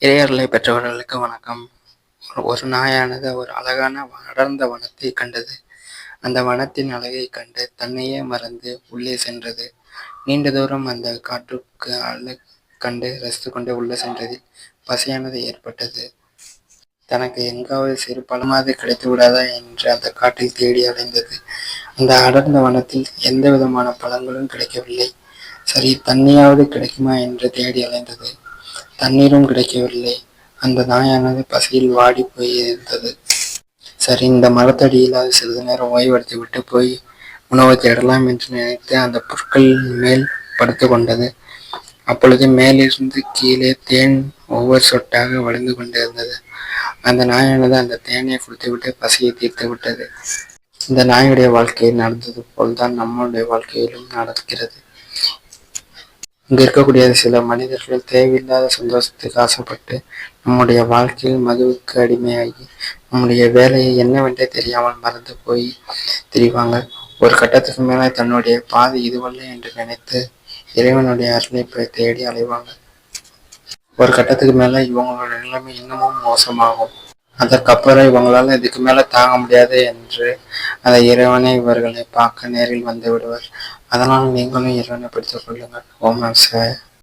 இறையருளை பெற்றவர்களுக்கு வணக்கம். ஒரு நாயானது ஒரு அழகான அடர்ந்த வனத்தை கண்டது. அந்த வனத்தின் அழகை கண்டு தன்னையே மறந்து உள்ளே சென்றது. நீண்ட தூரம் அந்த காட்டுக்கு அழகு கண்டு ரசித்து கொண்டு உள்ளே சென்றதில் பசியானது ஏற்பட்டது. தனக்கு எங்காவது சிறு பழமாவது கிடைத்து விடாதா என்று அந்த காட்டில் தேடி அலைந்தது. அந்த அடர்ந்த வனத்தில் எந்த விதமான பழங்களும் கிடைக்கவில்லை. சரி, தண்ணியாவது கிடைக்குமா என்று தேடி அலைந்தது. தண்ணீரும் கிடைக்கவில்லை. அந்த நாயானது பசியில் வாடி போயிருந்தது. சரி, இந்த மரத்தடியிலாவது சிறிது நேரம் ஓய்வெடுத்து விட்டு போய் உணவு தேடலாம் என்று நினைத்து அந்த புற்களின் மேல் படுத்து கொண்டது. அப்பொழுது மேலிருந்து கீழே தேன் ஒவ்வொரு சொட்டாக வழிந்து கொண்டிருந்தது. அந்த நாயானது அந்த தேனை குடித்துவிட்டு பசியை தீர்த்து விட்டது. இந்த நாயுடைய வாழ்க்கையில் நடந்தது போல்தான் நம்முடைய வாழ்க்கையிலும் நடக்கிறது. இங்கு இருக்கக்கூடிய சில மனிதர்கள் தேவையில்லாத சந்தோஷத்துக்கு ஆசைப்பட்டு நம்முடைய வாழ்க்கையில் மதுவுக்கு அடிமையாகி நம்முடைய வேலையை என்னவென்றே தெரியாமல் மறந்து போய் திரிவாங்க. ஒரு கட்டத்துக்கு மேலே தன்னுடைய பாதை இதுவல்ல என்று நினைத்து இறைவனுடைய அருளை போய் தேடி அலைவாங்க. ஒரு கட்டத்துக்கு மேலே இவங்களோட நிலைமை இன்னமும் மோசமாகும். அதற்கப்புறம் இவங்களால இதுக்கு மேலே தாங்க முடியாது என்று அந்த இறைவனை இவர்களை பார்க்க நேரில் வந்து விடுவார். அதனால் நீங்களும் இறைவனை பிடித்துக் கொள்ளுங்கள். ஓம் நம சிவாய.